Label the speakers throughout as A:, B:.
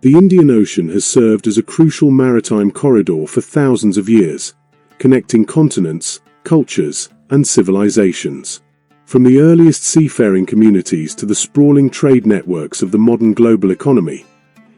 A: The Indian Ocean has served as a crucial maritime corridor for thousands of years, connecting continents, cultures, and civilizations. From the earliest seafaring communities to the sprawling trade networks of the modern global economy,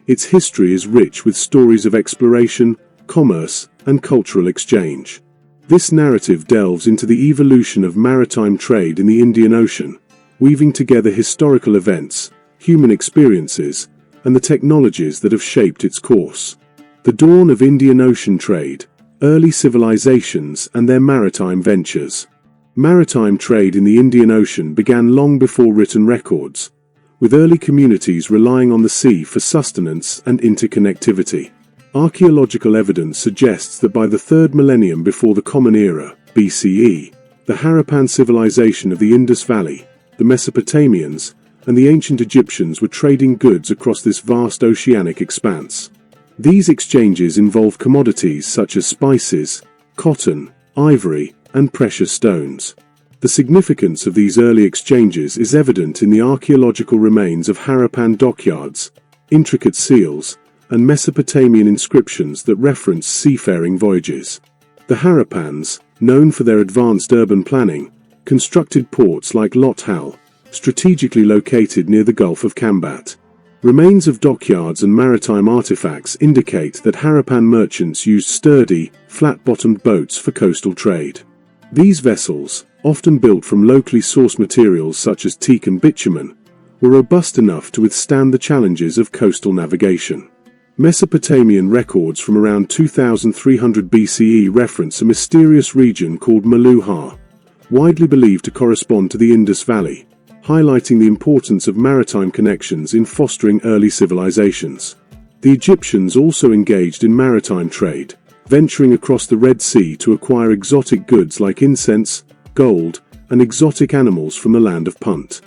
A: its history is rich with stories of exploration, commerce, and cultural exchange. This narrative delves into the evolution of maritime trade in the Indian Ocean, weaving together historical events, human experiences, and the technologies that have shaped its course. The dawn of Indian Ocean trade, early civilizations and their maritime ventures. Maritime trade in the Indian Ocean began long before written records, with early communities relying on the sea for sustenance and interconnectivity. Archaeological evidence suggests that by the 3rd millennium before the Common Era, BCE, the Harappan civilization of the Indus Valley, the Mesopotamians, and the ancient Egyptians were trading goods across this vast oceanic expanse. These exchanges involve commodities such as spices, cotton, ivory, and precious stones. The significance of these early exchanges is evident in the archaeological remains of Harappan dockyards, intricate seals, and Mesopotamian inscriptions that reference seafaring voyages. The Harappans, known for their advanced urban planning, constructed ports like Lothal, strategically located near the Gulf of Kambat. Remains of dockyards and maritime artifacts indicate that Harappan merchants used sturdy, flat-bottomed boats for coastal trade. These vessels, often built from locally sourced materials such as teak and bitumen, were robust enough to withstand the challenges of coastal navigation. Mesopotamian records from around 2300 BCE reference a mysterious region called Meluhar, widely believed to correspond to the Indus Valley, highlighting the importance of maritime connections in fostering early civilizations. The Egyptians also engaged in maritime trade, venturing across the Red Sea to acquire exotic goods like incense, gold, and exotic animals from the land of Punt.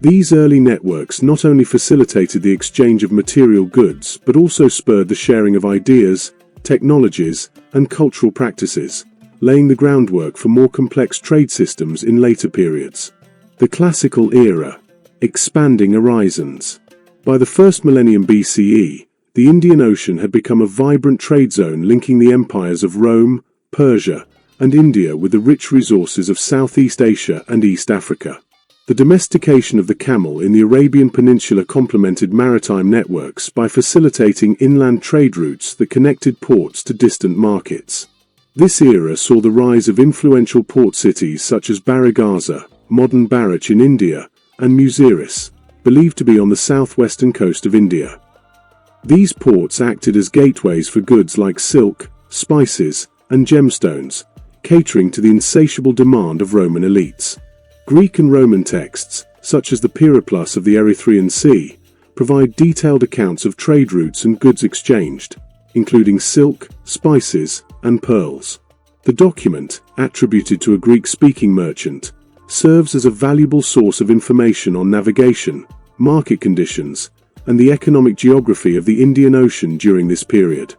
A: These early networks not only facilitated the exchange of material goods but also spurred the sharing of ideas, technologies, and cultural practices, laying the groundwork for more complex trade systems in later periods. The Classical Era. Expanding horizons. By the 1st millennium BCE, the Indian Ocean had become a vibrant trade zone linking the empires of Rome, Persia, and India with the rich resources of Southeast Asia and East Africa. The domestication of the camel in the Arabian Peninsula complemented maritime networks by facilitating inland trade routes that connected ports to distant markets. This era saw the rise of influential port cities such as Barighaza, modern Barach in India, and Muziris, believed to be on the southwestern coast of India. These ports acted as gateways for goods like silk, spices, and gemstones, catering to the insatiable demand of Roman elites. Greek and Roman texts, such as the Periplus of the Erythraean Sea, provide detailed accounts of trade routes and goods exchanged, including silk, spices, and pearls. The document, attributed to a Greek-speaking merchant, serves as a valuable source of information on navigation, market conditions, and the economic geography of the Indian Ocean during this period.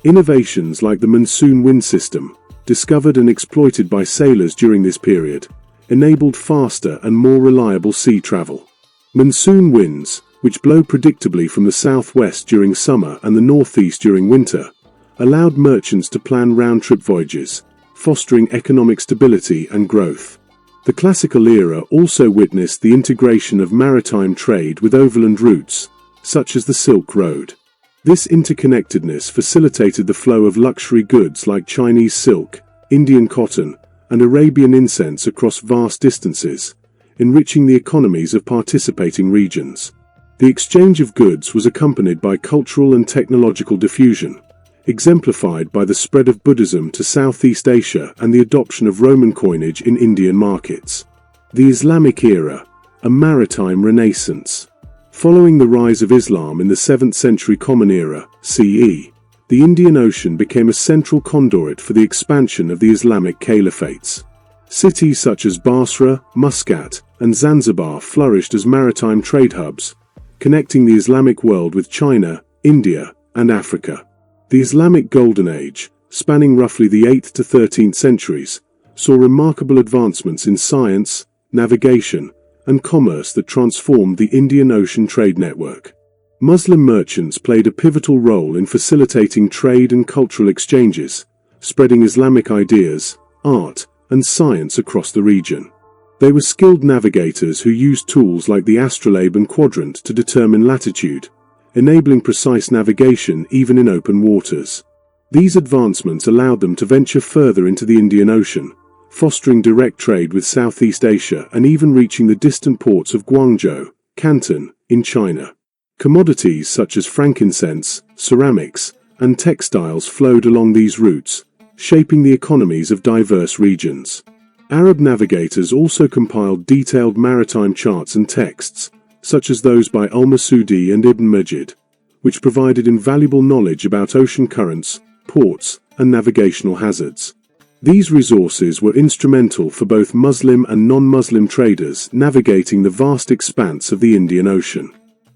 A: Innovations like the monsoon wind system, discovered and exploited by sailors during this period, enabled faster and more reliable sea travel. Monsoon winds, which blow predictably from the southwest during summer and the northeast during winter, allowed merchants to plan round-trip voyages, fostering economic stability and growth. The Classical Era also witnessed the integration of maritime trade with overland routes, such as the Silk Road. This interconnectedness facilitated the flow of luxury goods like Chinese silk, Indian cotton, and Arabian incense across vast distances, enriching the economies of participating regions. The exchange of goods was accompanied by cultural and technological diffusion, exemplified by the spread of Buddhism to Southeast Asia and the adoption of Roman coinage in Indian markets. The Islamic Era, a maritime renaissance. Following the rise of Islam in the 7th century Common Era, CE, the Indian Ocean became a central conduit for the expansion of the Islamic caliphates. Cities such as Basra, Muscat, and Zanzibar flourished as maritime trade hubs, connecting the Islamic world with China, India, and Africa. The Islamic Golden Age, spanning roughly the 8th to 13th centuries, saw remarkable advancements in science, navigation, and commerce that transformed the Indian Ocean trade network. Muslim merchants played a pivotal role in facilitating trade and cultural exchanges, spreading Islamic ideas, art, and science across the region. They were skilled navigators who used tools like the astrolabe and quadrant to determine latitude, enabling precise navigation even in open waters. These advancements allowed them to venture further into the Indian Ocean, fostering direct trade with Southeast Asia and even reaching the distant ports of Guangzhou, Canton, in China. Commodities such as frankincense, ceramics, and textiles flowed along these routes, shaping the economies of diverse regions. Arab navigators also compiled detailed maritime charts and texts, such as those by al-Masudi and Ibn Majid, which provided invaluable knowledge about ocean currents, ports, and navigational hazards. These resources were instrumental for both Muslim and non-Muslim traders navigating the vast expanse of the Indian Ocean.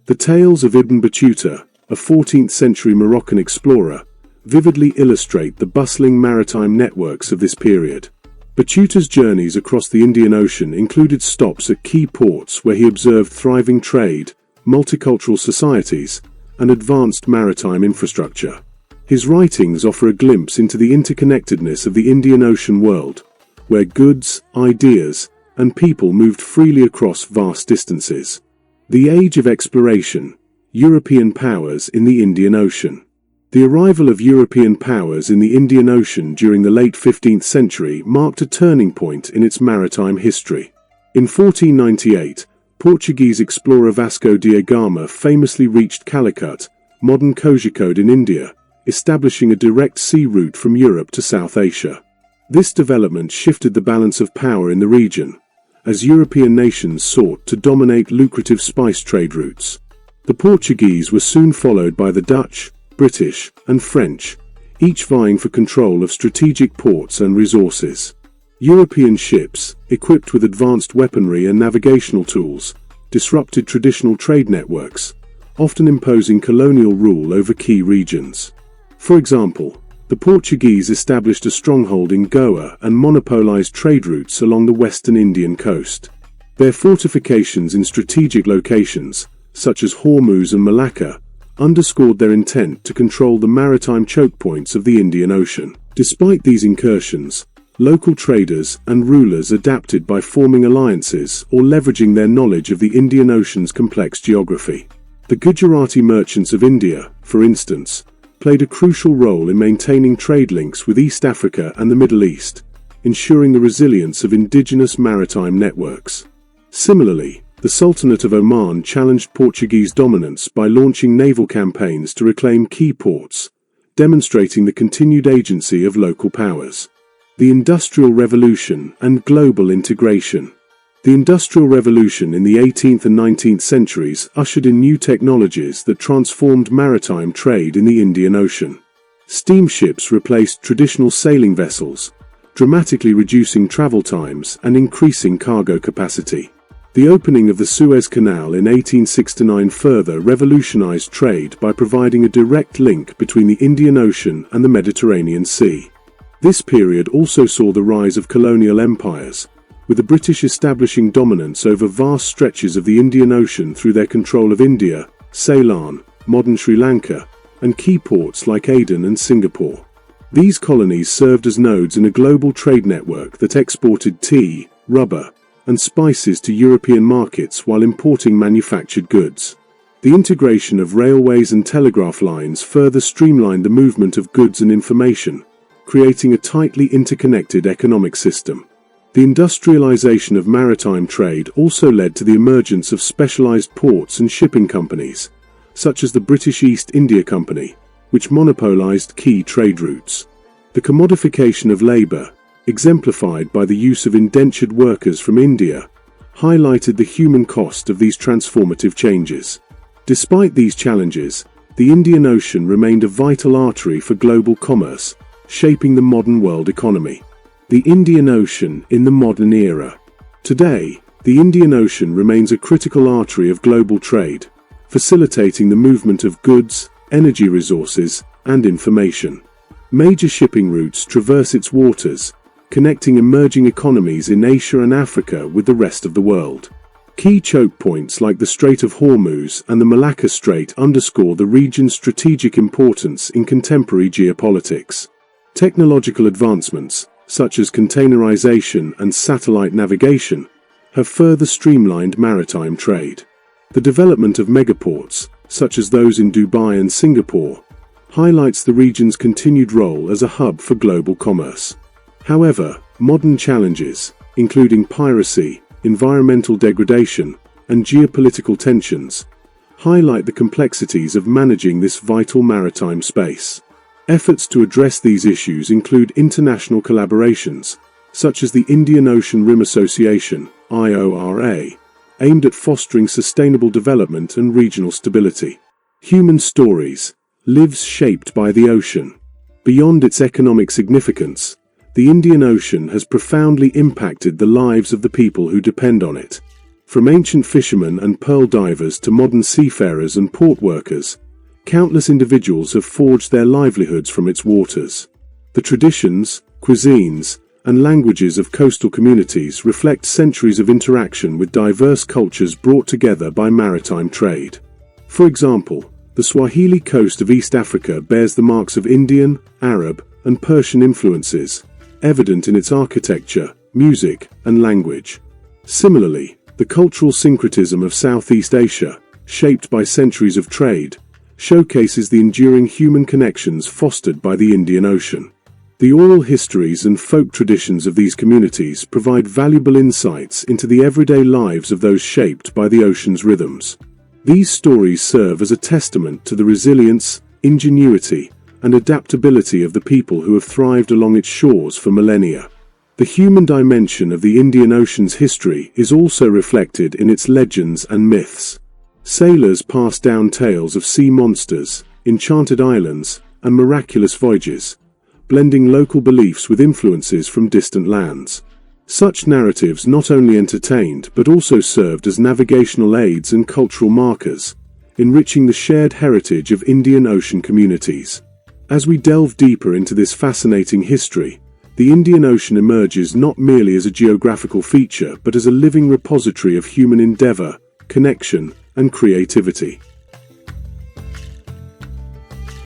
A: The tales of Ibn Battuta, a 14th-century Moroccan explorer, vividly illustrate the bustling maritime networks of this period. Battuta's journeys across the Indian Ocean included stops at key ports where he observed thriving trade, multicultural societies, and advanced maritime infrastructure. His writings offer a glimpse into the interconnectedness of the Indian Ocean world, where goods, ideas, and people moved freely across vast distances. The Age of Exploration: European Powers in the Indian Ocean. The arrival of European powers in the Indian Ocean during the late 15th century marked a turning point in its maritime history. In 1498, Portuguese explorer Vasco da Gama famously reached Calicut, modern Kozhikode in India, establishing a direct sea route from Europe to South Asia. This development shifted the balance of power in the region, as European nations sought to dominate lucrative spice trade routes. The Portuguese were soon followed by the Dutch, British, and French, each vying for control of strategic ports and resources. European ships, equipped with advanced weaponry and navigational tools, disrupted traditional trade networks, often imposing colonial rule over key regions. For example, the Portuguese established a stronghold in Goa and monopolized trade routes along the western Indian coast. Their fortifications in strategic locations, such as Hormuz and Malacca, underscored their intent to control the maritime choke points of the Indian Ocean. Despite these incursions, local traders and rulers adapted by forming alliances or leveraging their knowledge of the Indian Ocean's complex geography. The Gujarati merchants of India, for instance, played a crucial role in maintaining trade links with East Africa and the Middle East, ensuring the resilience of indigenous maritime networks. Similarly, the Sultanate of Oman challenged Portuguese dominance by launching naval campaigns to reclaim key ports, demonstrating the continued agency of local powers. The Industrial Revolution and global integration. The Industrial Revolution in the 18th and 19th centuries ushered in new technologies that transformed maritime trade in the Indian Ocean. Steamships replaced traditional sailing vessels, dramatically reducing travel times and increasing cargo capacity. The opening of the Suez Canal in 1869 further revolutionized trade by providing a direct link between the Indian Ocean and the Mediterranean Sea. This period also saw the rise of colonial empires, with the British establishing dominance over vast stretches of the Indian Ocean through their control of India, Ceylon, modern Sri Lanka, and key ports like Aden and Singapore. These colonies served as nodes in a global trade network that exported tea, rubber, and spices to European markets while importing manufactured goods. The integration of railways and telegraph lines further streamlined the movement of goods and information, creating a tightly interconnected economic system. The industrialization of maritime trade also led to the emergence of specialized ports and shipping companies, such as the British East India Company, which monopolized key trade routes. The commodification of labor, exemplified by the use of indentured workers from India, highlighted the human cost of these transformative changes. Despite these challenges, the Indian Ocean remained a vital artery for global commerce, shaping the modern world economy. The Indian Ocean in the modern era. Today, the Indian Ocean remains a critical artery of global trade, facilitating the movement of goods, energy resources, and information. Major shipping routes traverse its waters, connecting emerging economies in Asia and Africa with the rest of the world. Key choke points like the Strait of Hormuz and the Malacca Strait underscore the region's strategic importance in contemporary geopolitics. Technological advancements, such as containerization and satellite navigation, have further streamlined maritime trade. The development of megaports, such as those in Dubai and Singapore, highlights the region's continued role as a hub for global commerce. However, modern challenges, including piracy, environmental degradation, and geopolitical tensions, highlight the complexities of managing this vital maritime space. Efforts to address these issues include international collaborations, such as the Indian Ocean Rim Association, IORA, aimed at fostering sustainable development and regional stability. Human stories, lives shaped by the ocean. Beyond its economic significance, the Indian Ocean has profoundly impacted the lives of the people who depend on it. From ancient fishermen and pearl divers to modern seafarers and port workers, countless individuals have forged their livelihoods from its waters. The traditions, cuisines, and languages of coastal communities reflect centuries of interaction with diverse cultures brought together by maritime trade. For example, the Swahili coast of East Africa bears the marks of Indian, Arab, and Persian influences, evident in its architecture, music, and language. Similarly, the cultural syncretism of Southeast Asia, shaped by centuries of trade, showcases the enduring human connections fostered by the Indian Ocean. The oral histories and folk traditions of these communities provide valuable insights into the everyday lives of those shaped by the ocean's rhythms. These stories serve as a testament to the resilience, ingenuity, and adaptability of the people who have thrived along its shores for millennia. The human dimension of the Indian Ocean's history is also reflected in its legends and myths. Sailors pass down tales of sea monsters, enchanted islands, and miraculous voyages, blending local beliefs with influences from distant lands. Such narratives not only entertained but also served as navigational aids and cultural markers, enriching the shared heritage of Indian Ocean communities. As we delve deeper into this fascinating history, the Indian Ocean emerges not merely as a geographical feature but as a living repository of human endeavor, connection, and creativity.